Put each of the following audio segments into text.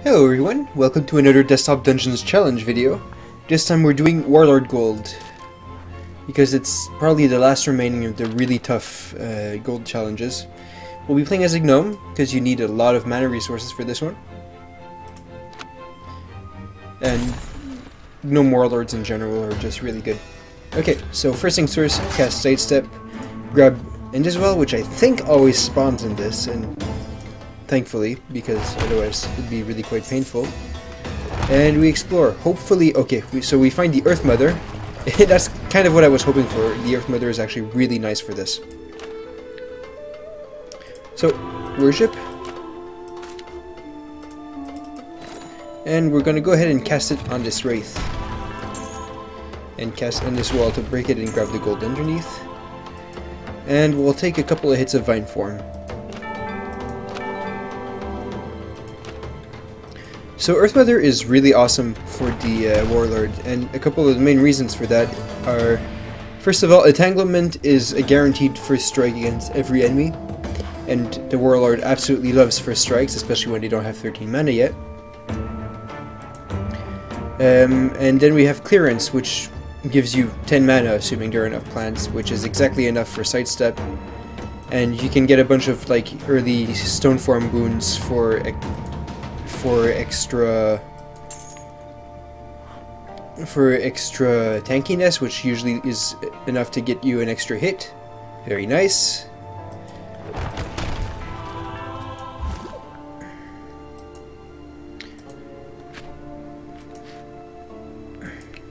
Hello everyone, welcome to another Desktop Dungeons Challenge video. This time we're doing Warlord Gold, because it's probably the last remaining of the really tough gold challenges. We'll be playing as a gnome, because you need a lot of mana resources for this one. And gnome warlords in general are just really good. Okay, so first things first, cast Sidestep, grab Indiswell, which I think always spawns in this, and thankfully, because otherwise it'd be really quite painful. And we explore. Hopefully, okay, so we find the Earth Mother. That's kind of what I was hoping for. The Earth Mother is actually really nice for this. So, worship. And we're going to go ahead and cast it on this Wraith. And cast on this wall to break it and grab the gold underneath. And we'll take a couple of hits of Vine Form. So Earth Mother is really awesome for the Warlord, and a couple of the main reasons for that are, first of all, Entanglement is a guaranteed first strike against every enemy, and the Warlord absolutely loves first strikes, especially when they don't have 13 mana yet. And then we have Clearance, which gives you 10 mana, assuming there are enough plants, which is exactly enough for Sidestep, and you can get a bunch of like early Stone Form boons for extra tankiness, which usually is enough to get you an extra hit. Very nice.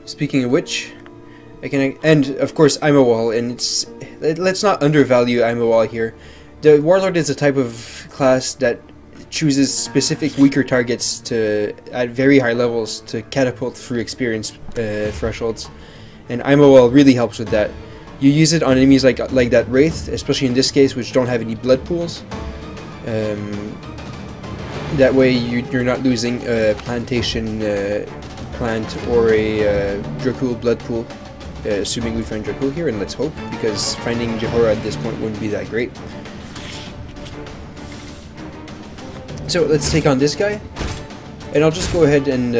Speaking of which, and of course I'm a wall, and let's not undervalue I'm a wall here. The Warlord is a type of class that chooses specific weaker targets to at very high levels to catapult through experience thresholds, and Imawall really helps with that. You use it on enemies like that Wraith, especially in this case, which don't have any blood pools. That way you're not losing a plantation plant or a Dracul blood pool, assuming we find Dracul here, and let's hope, because finding Jahora at this point wouldn't be that great. So let's take on this guy, and I'll just go ahead and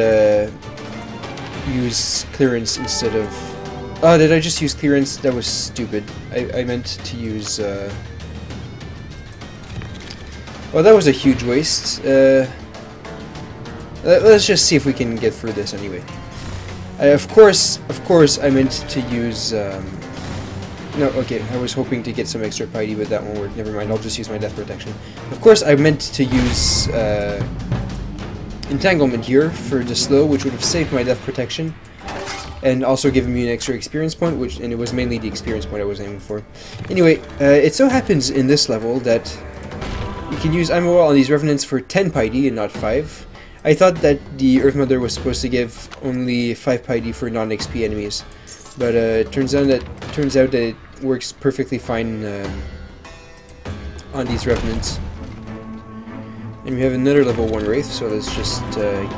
use Clearance instead of... Oh, did I just use Clearance? That was stupid. I meant to use... Well, that was a huge waste. Let's just see if we can get through this anyway. Of course, I meant to use... No, okay, I was hoping to get some extra piety, but that won't work. Never mind, I'll just use my death protection. Of course, I meant to use Entanglement here for the slow, which would have saved my death protection, and also given me an extra experience point, and it was mainly the experience point I was aiming for. Anyway, it so happens in this level that you can use Imawall on these Revenants for 10 piety and not 5. I thought that the Earth Mother was supposed to give only 5 piety for non-XP enemies, but it turns out that it works perfectly fine on these Revenants. And we have another level 1 Wraith, so let's just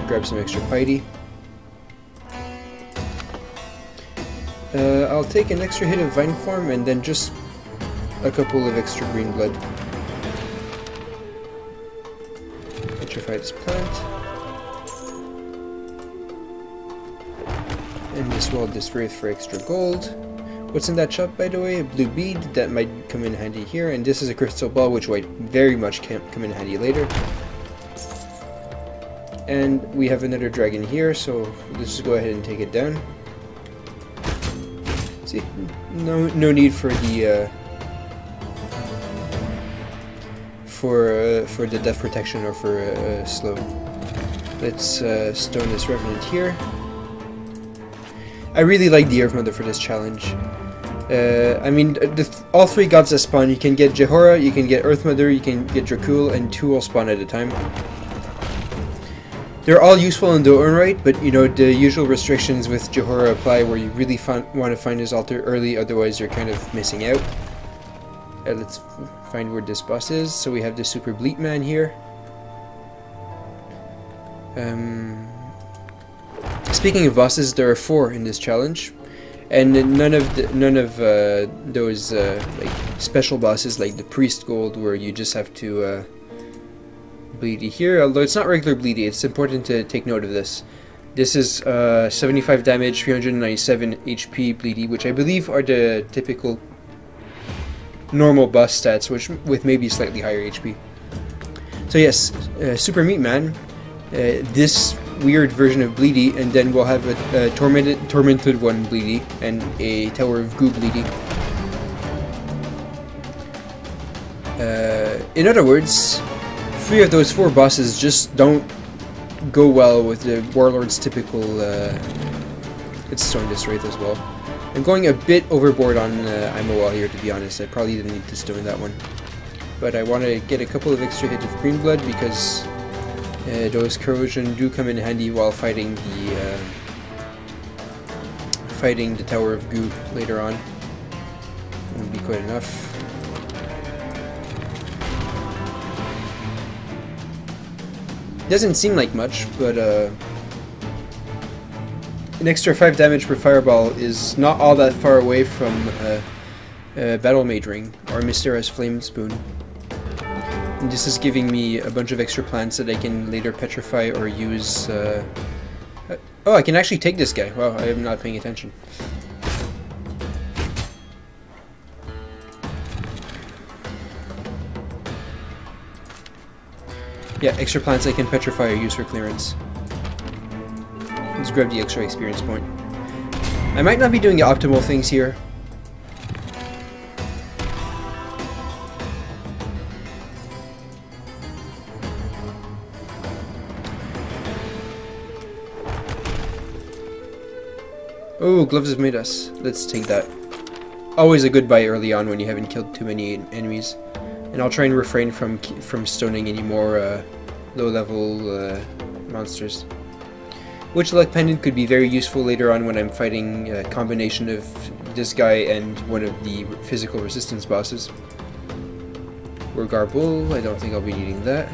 grab some extra piety. I'll take an extra hit of Vine Form and then just a couple of extra green blood. Petrify this plant. And this Wraith for extra gold. What's in that shop, by the way? A blue bead that might come in handy here, and this is a crystal ball, which might very much come in handy later. And we have another dragon here, so let's just go ahead and take it down. See, no need for the for the death protection or for slow. Let's stone this Revenant here. I really like the Earth Mother for this challenge. I mean, all 3 gods that spawn, you can get Jahora, you can get Earth Mother, you can get Dracul, and 2 will spawn at a time. They're all useful in their own right, but you know, the usual restrictions with Jahora apply where you really want to find his altar early, otherwise you're kind of missing out. Let's find where this boss is. So we have the Super Bleat Man here. Speaking of bosses, there are 4 in this challenge, and none of those like special bosses like the Priest Gold, where you just have to bleedy here, although it's not regular bleedy. It's important to take note of this. This is 75 damage, 397 HP bleedy, which I believe are the typical normal boss stats, which with maybe slightly higher HP. So yes, Super Meat Man, this weird version of bleedy, and then we'll have a tormented one bleedy and a Tower of Goo bleedy. In other words, 3 of those 4 bosses just don't go well with the Warlord's typical it's Stone Disc Wraith as well. I'm going a bit overboard on ammo wall here, to be honest. I probably didn't need to stone that one. But I want to get a couple of extra hits of green blood because those corrosion do come in handy while fighting the Tower of Goo later on. That would be quite enough. Doesn't seem like much, but an extra 5 damage per fireball is not all that far away from Battle Mage Ring or Mystera's Flame Spoon. And this is giving me a bunch of extra plants that I can later petrify or use. Oh, I can actually take this guy. Wow, I am not paying attention. Yeah, extra plants I can petrify or use for clearance. Let's grab the extra experience point. I might not be doing the optimal things here. Oh, gloves have made us. Let's take that. Always a good buy early on when you haven't killed too many enemies. And I'll try and refrain from stoning any more low-level monsters. Witch Luck Pendant could be very useful later on when I'm fighting a combination of this guy and one of the physical resistance bosses. Warlord Gold, I don't think I'll be needing that.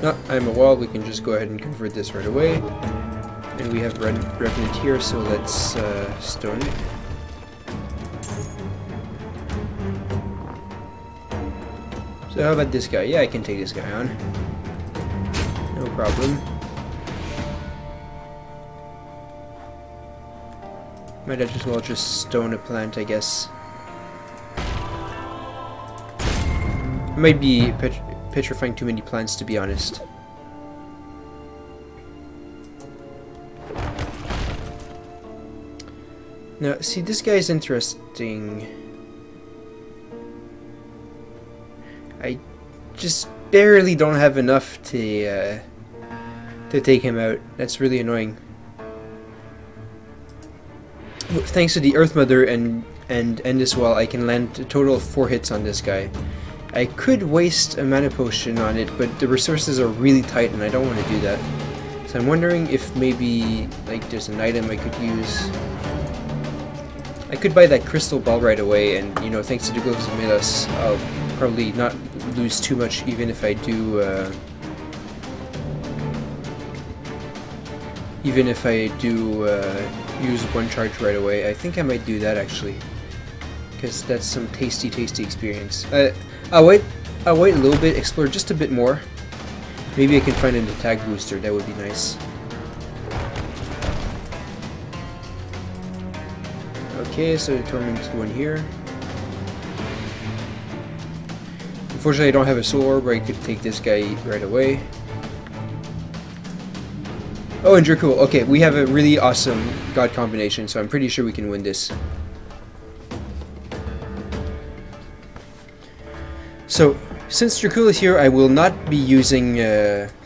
No, I'm a wall, we can just go ahead and convert this right away. And we have Revenant here, so let's stone it. So how about this guy? Yeah, I can take this guy on. No problem. Might as well just stone a plant, I guess. I might be petrifying too many plants, to be honest. Now, see, this guy is interesting. I just barely don't have enough to take him out. That's really annoying. Thanks to the Earth Mother and this wall, I can land a total of 4 hits on this guy. I could waste a mana potion on it, but the resources are really tight and I don't want to do that. So I'm wondering if maybe like there's an item I could use. I could buy that crystal ball right away, and you know, thanks to the gloves of Midas, I'll probably not lose too much even if I do use one charge right away. I think I might do that actually, because that's some tasty experience. I'll wait a little bit, explore just a bit more. Maybe I can find an attack booster, that would be nice. Okay, so the tormented one here. Unfortunately, I don't have a soul orb where I could take this guy right away. Oh, and Dracul. Okay, we have a really awesome god combination, so I'm pretty sure we can win this. So, since Dracul is here, I will not be using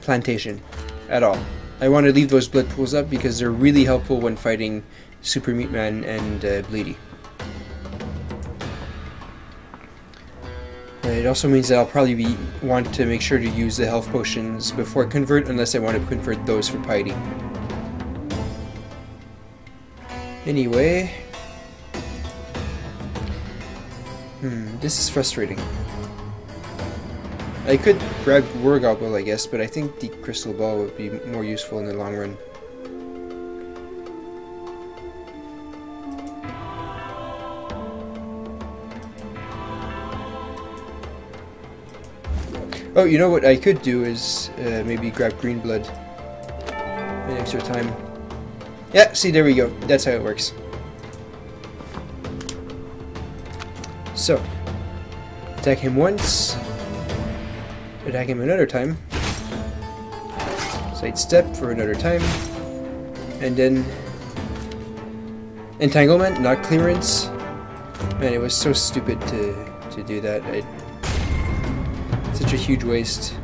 Plantation at all. I want to leave those blood pools up because they're really helpful when fighting Super Meat Man and Bleedy. It also means that I'll probably want to make sure to use the health potions before I convert, unless I want to convert those for piety. Anyway, this is frustrating. I could grab Warlord Gold, I guess, but I think the crystal ball would be more useful in the long run. Oh, you know what I could do is maybe grab green blood an extra time. Yeah, see, there we go. That's how it works. So, attack him once, attack him another time, sidestep for another time, and then entanglement, not clearance. Man, it was so stupid to do that. Such a huge waste.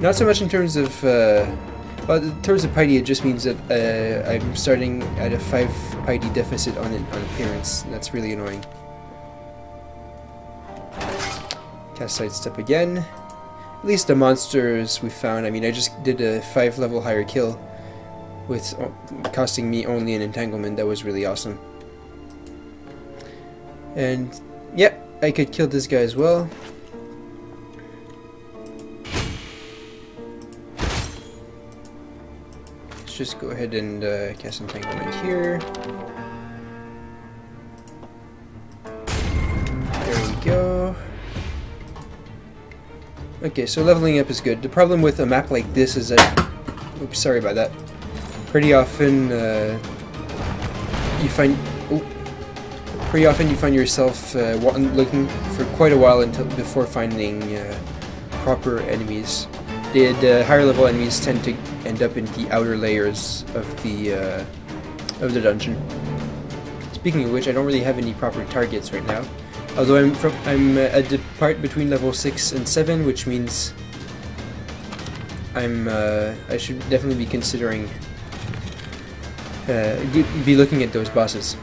Not so much in terms of, well, in terms of piety, it just means that I'm starting at a 5 piety deficit on appearance. That's really annoying. Cast sidestep again. At least the monsters we found. I mean, I just did a 5 level higher kill with costing me only an entanglement. That was really awesome. And yeah, I could kill this guy as well. Let's just go ahead and cast entanglement here. There we go. Okay, so leveling up is good. The problem with a map like this is that, oops, sorry about that. Pretty often you find yourself looking for quite a while before finding proper enemies. The higher level enemies tend to end up in the outer layers of the dungeon. Speaking of which, I don't really have any proper targets right now. Although I'm at the part between level 6 and 7, which means I should definitely be considering be looking at those bosses.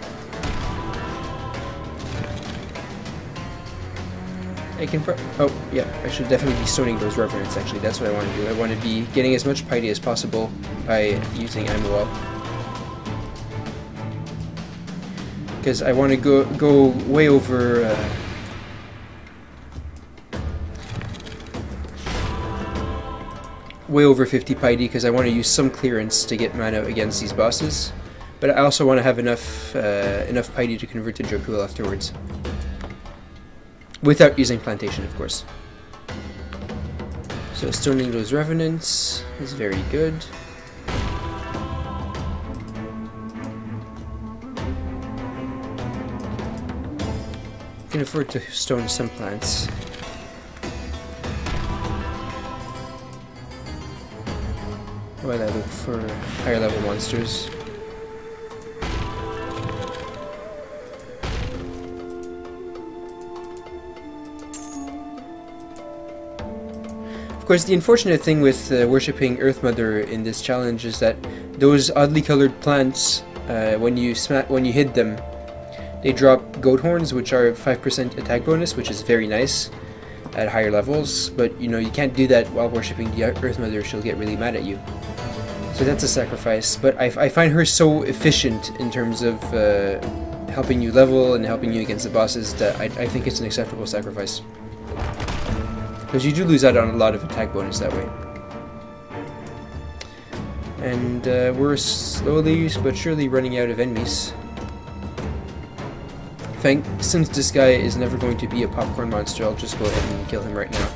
I can oh yeah, I should definitely be stoning those revenants. Actually, that's what I want to do. I want to be getting as much piety as possible by using ammo up. Because I want to go way over way over 50 piety, because I want to use some clearance to get mana against these bosses, but I also want to have enough enough piety to convert to Dracul afterwards, without using plantation, of course. So stoning those revenants is very good. Can afford to stone some plants. While I look for higher level monsters. Of course, the unfortunate thing with worshipping Earth Mother in this challenge is that those oddly colored plants, when you hit them, they drop goat horns, which are 5% attack bonus, which is very nice at higher levels, but you know, you can't do that while worshipping the Earth Mother. She'll get really mad at you. So that's a sacrifice, but I find her so efficient in terms of helping you level and helping you against the bosses that I think it's an acceptable sacrifice. Because you do lose out on a lot of attack bonus that way. And we're slowly but surely running out of enemies. Since this guy is never going to be a popcorn monster, I'll just go ahead and kill him right now.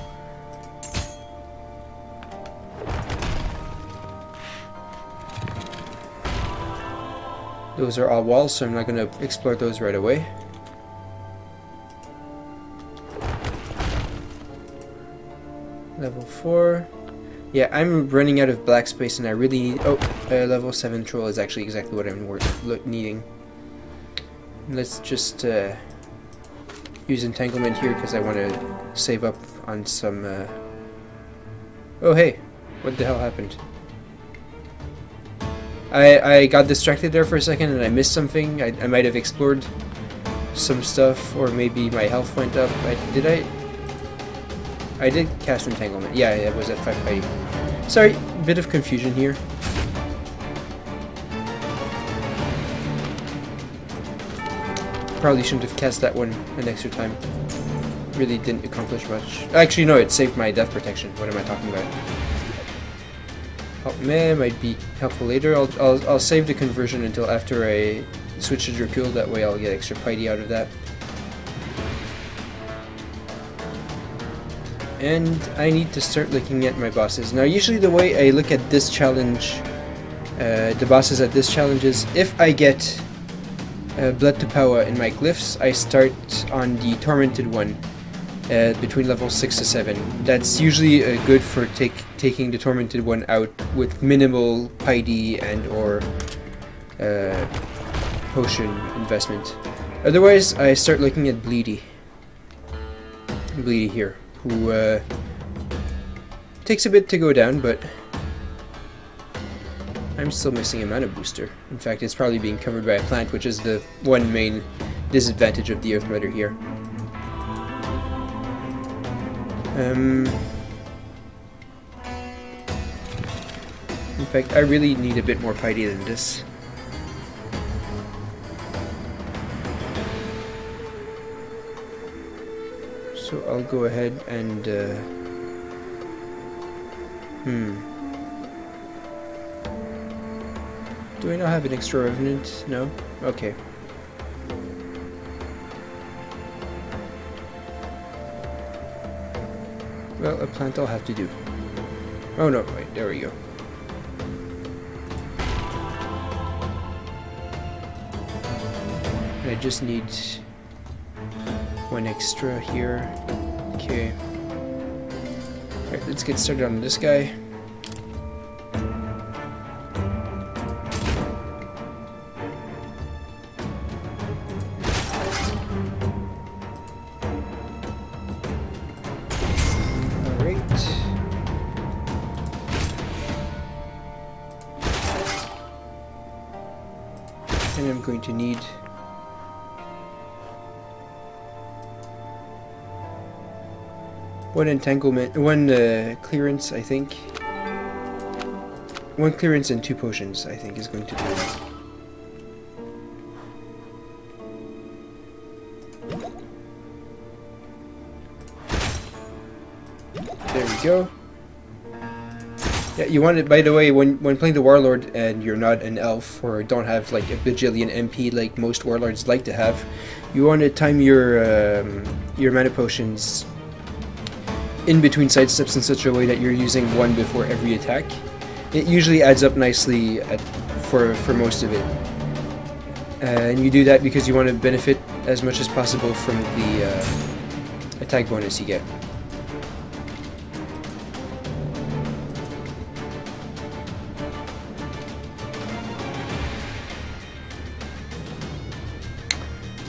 Those are all walls, so I'm not going to explore those right away. Level 4. Yeah, I'm running out of black space and I really need... Oh, level 7 troll is actually exactly what I'm needing. Let's just use entanglement here because I want to save up on some... Oh hey, what the hell happened? I got distracted there for a second and I missed something. I might have explored some stuff, or maybe my health went up. I did cast entanglement. Yeah, it was at 5 piety. Sorry, bit of confusion here. Probably shouldn't have cast that one an extra time. Really didn't accomplish much. Actually, no, it saved my death protection. What am I talking about? Oh man, might be helpful later. I'll save the conversion until after I switch to Dracul. That way, I'll get extra piety out of that. and I need to start looking at my bosses. Now usually the way I look at this challenge, the bosses at this challenge, is if I get Blood to Power in my glyphs, I start on the Tormented one between level 6 to 7. That's usually good for taking the Tormented one out with minimal Piety and or potion investment. Otherwise, I start looking at Bleedy here, who takes a bit to go down, but I'm still missing a mana booster. In fact, it's probably being covered by a plant, which is the one main disadvantage of the Earth Mother here. In fact, I really need a bit more piety than this. So I'll go ahead and do I not have an extra revenant? No? Okay. Well, a plant I'll have to do. Oh no, wait, there we go. I just need one extra here. Okay. Alright, let's get started on this guy. And I'm going to need one entanglement, one clearance, I think. One clearance and 2 potions, I think, is going to be enough. There we go. Yeah, you want it, by the way, when playing the Warlord and you're not an elf or don't have like a bajillion MP like most Warlords like to have, you want to time your mana potions in between sidesteps in such a way that you're using one before every attack. It usually adds up nicely for most of it. And you do that because you want to benefit as much as possible from the attack bonus you get.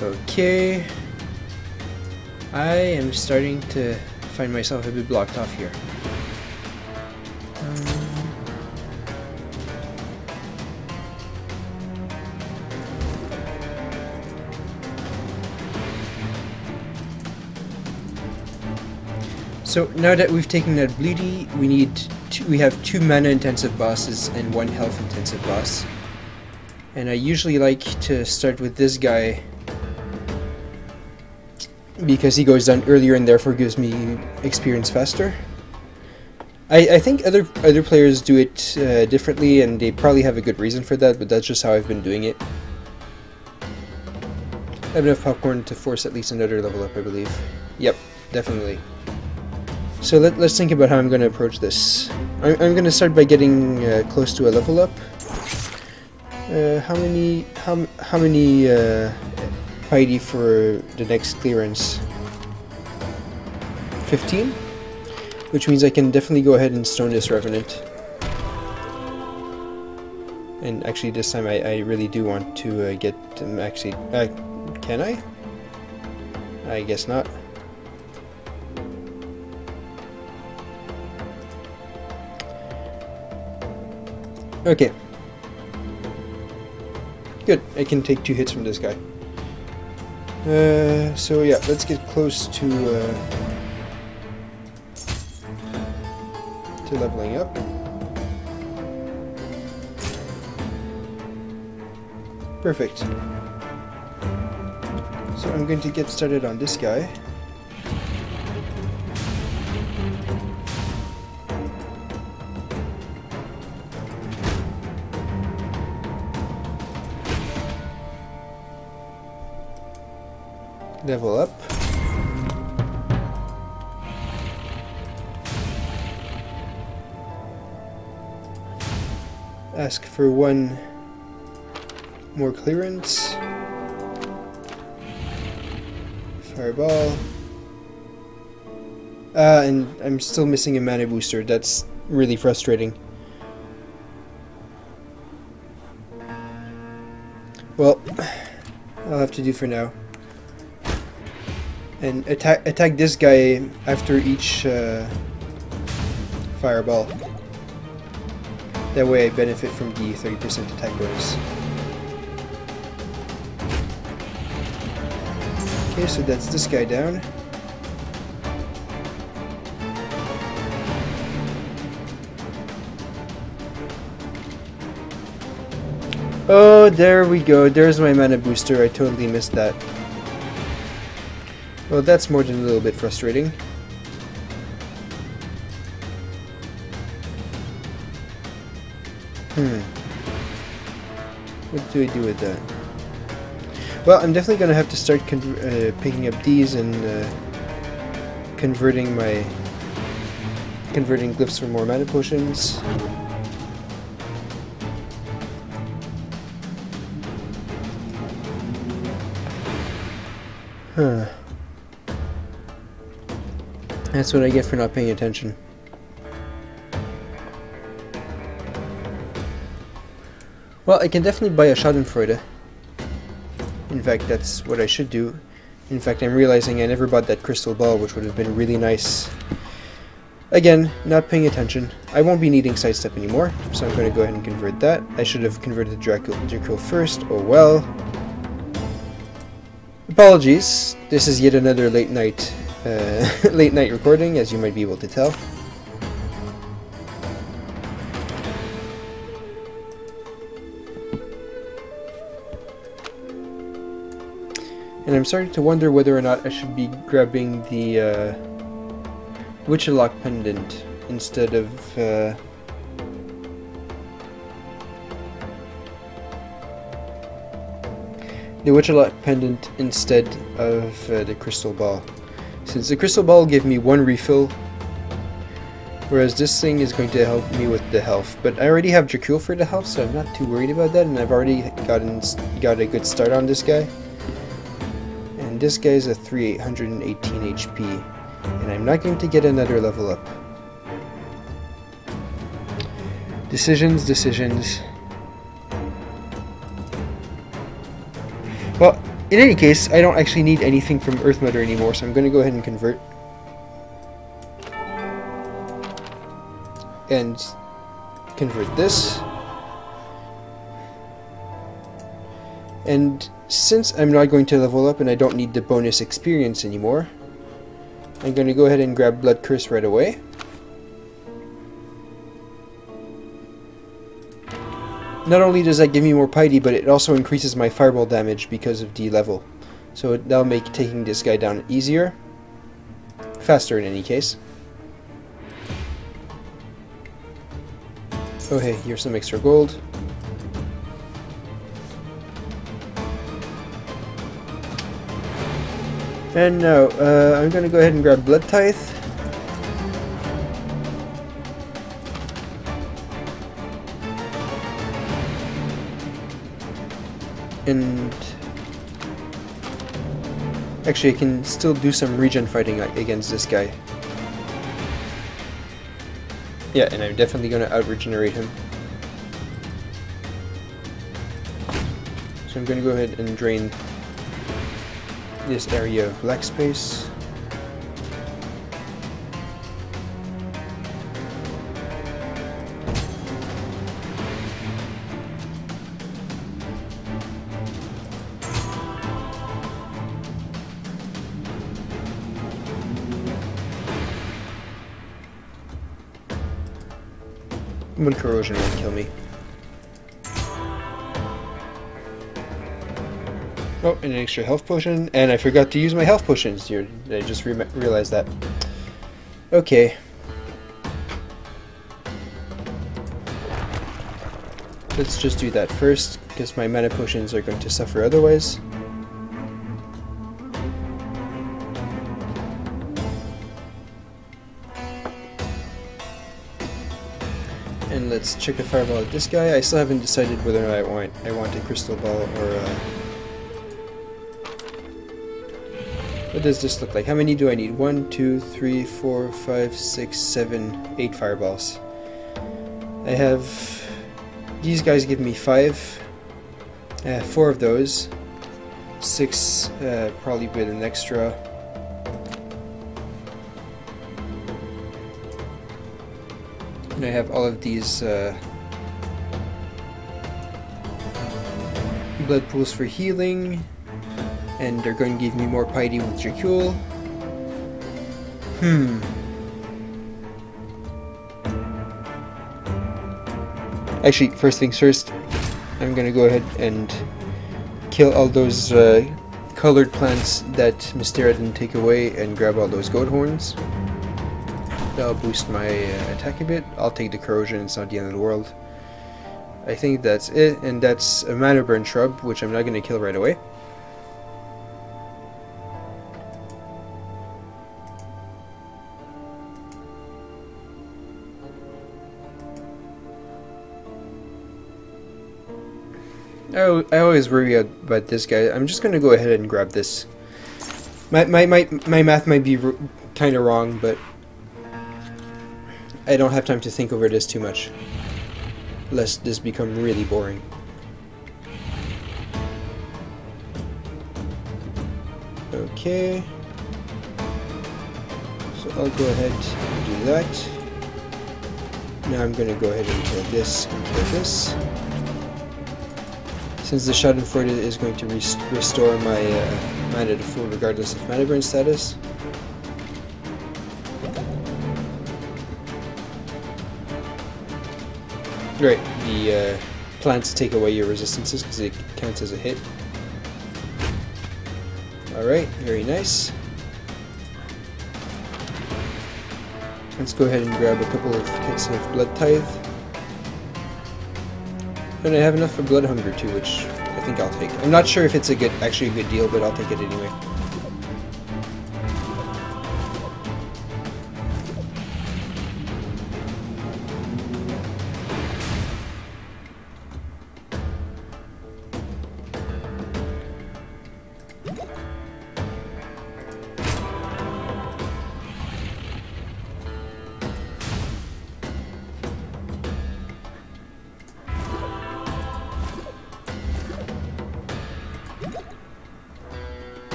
Okay, I am starting to find myself a bit blocked off here. So now that we've taken that Bleedy, we have 2 mana intensive bosses and 1 health intensive boss. And I usually like to start with this guy because he goes down earlier and therefore gives me experience faster. I think other players do it differently, and they probably have a good reason for that, but that's just how I've been doing it. I have enough popcorn to force at least another level up, I believe. Yep, definitely. So let's think about how I'm going to approach this. I'm going to start by getting close to a level up. How many piety for the next clearance? 15? Which means I can definitely go ahead and stone this Revenant. And actually this time I really do want to get them actually... can I? I guess not. Okay. Good, I can take 2 hits from this guy. So yeah, let's get close to leveling up. Perfect. So I'm going to get started on this guy. Level up. ask for one more clearance. Fireball. And I'm still missing a mana booster. That's really frustrating. Well, I'll have to do for now. And attack this guy after each fireball. That way I benefit from the 30% attack bonus. Okay, so that's this guy down. Oh, there we go. There's my mana booster. I totally missed that. Well, that's more than a little bit frustrating. What do I do with that? Well, I'm definitely going to have to start picking up these and converting glyphs for more mana potions. Huh. That's what I get for not paying attention. Well, I can definitely buy a Schadenfreude. In fact, that's what I should do. In fact, I'm realizing I never bought that crystal ball, which would have been really nice. Again, not paying attention. I won't be needing sidestep anymore, so I'm going to go ahead and convert that. I should have converted the Dracul first. Oh well. Apologies. This is yet another late night recording, as you might be able to tell. And I'm starting to wonder whether or not I should be grabbing the Witchlock pendant instead of the crystal ball, since the crystal ball gave me one refill, whereas this thing is going to help me with the health. But I already have Dracul for the health, so I'm not too worried about that, and I've already got a good start on this guy. And this guy is a 318 HP, and I'm not going to get another level up. Decisions. Well, in any case, I don't actually need anything from Earth Mother anymore, so I'm going to go ahead and convert. And convert this. And since I'm not going to level up and I don't need the bonus experience anymore, I'm going to go ahead and grab Blood Curse right away. Not only does that give me more piety, but it also increases my fireball damage because of the level. So that'll make taking this guy down easier. Faster in any case. Oh hey, here's some extra gold. And now, I'm going to go ahead and grab Blood Tithe. And actually I can still do some regen fighting against this guy. Yeah, and I'm definitely going to out-regenerate him. So I'm going to go ahead and drain this area of black space. One corrosion won't kill me. Oh, and an extra health potion, and I forgot to use my health potions here. I just realized that. Okay. Let's just do that first, because my mana potions are going to suffer otherwise. and let's check the fireball at this guy. I still haven't decided whether or not I want a crystal ball or what does this look like? How many do I need? 1, 2, 3, 4, 5, 6, 7, 8 fireballs. I have... These guys give me 5. 4 of those. 6 probably with an extra. And I have all of these blood pools for healing. And they're going to give me more piety with Dracul. Actually, first things first, I'm going to go ahead and kill all those colored plants that Mystera didn't take away and grab all those goat horns. That'll boost my attack a bit. I'll take the corrosion, it's not the end of the world. I think that's it, and that's a mana burn shrub, which I'm not going to kill right away. I always worry about this guy. I'm just going to go ahead and grab this. My math might be kind of wrong, but I don't have time to think over this too much, lest this become really boring. Okay. So I'll go ahead and do that. Now I'm going to go ahead and kill this and kill this. Since the Schadenfreude is going to restore my mana to full regardless of mana burn status. Right, the plants take away your resistances because it counts as a hit. Alright, very nice. Let's go ahead and grab a couple of hits of Blood Tithe. And I have enough for Blood Hunger too, which I think I'll take. I'm not sure if it's actually a good deal, but I'll take it anyway.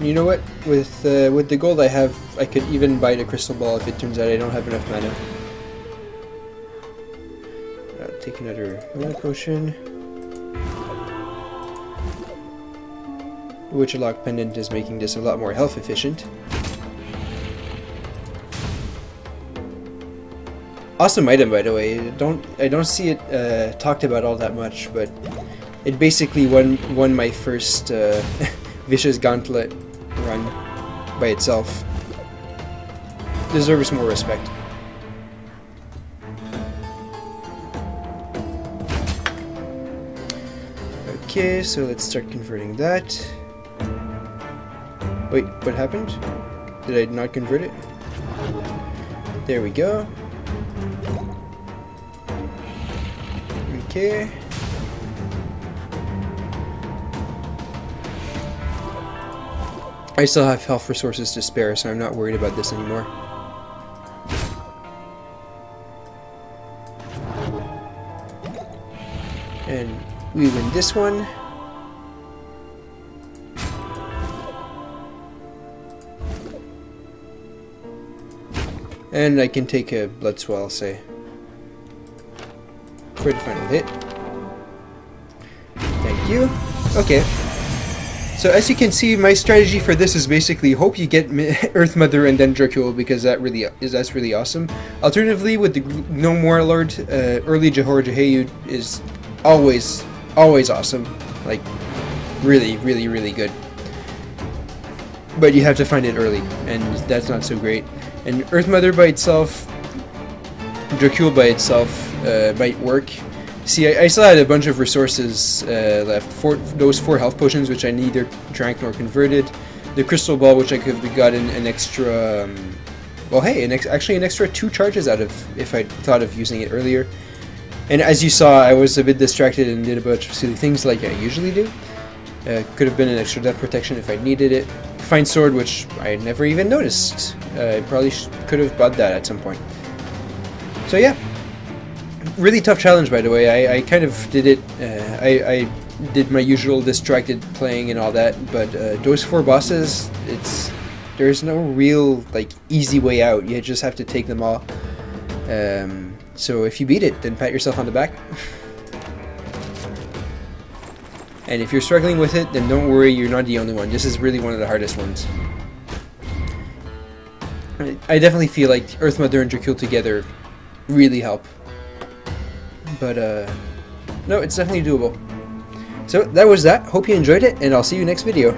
You know what? With the gold I have, I could even buy the crystal ball if it turns out I don't have enough mana. Take another mana potion. The Witcherlock pendant is making this a lot more health efficient. Awesome item, by the way. I don't see it talked about all that much, but it basically won my first Vicious Gauntlet run by itself. Deserves more respect. Okay, so let's start converting that. Wait, what happened? Did I not convert it? There we go. Okay. I still have health resources to spare, so I'm not worried about this anymore. And we win this one. And I can take a blood swell, say. For the final hit. Thank you. Okay. So as you can see, my strategy for this is basically hope you get Earth Mother and then Dracul, because that's really awesome. Alternatively, with the Gnome Warlord, early Jahor Jaheyud is always awesome. Like, really good. But you have to find it early, and that's not so great. And Earth Mother by itself, Dracul by itself might work, See, I still had a bunch of resources left. Those 4 health potions, which I neither drank nor converted. The crystal ball, which I could have gotten an extra... well, hey, actually an extra 2 charges out of if I thought of using it earlier. And as you saw, I was a bit distracted and did a bunch of silly things like I usually do. Could have been an extra death protection if I needed it. Fine sword, which I never even noticed. I probably could have bought that at some point. So yeah. Really tough challenge, by the way. I kind of did it. I did my usual distracted playing and all that, but those 4 bosses, there's no real like easy way out. You just have to take them all. So if you beat it, then pat yourself on the back. And if you're struggling with it, then don't worry, you're not the only one. This is really one of the hardest ones. I definitely feel like Earth Mother and Dracul together really help. But, no, it's definitely doable. So, that was that. Hope you enjoyed it, and I'll see you next video.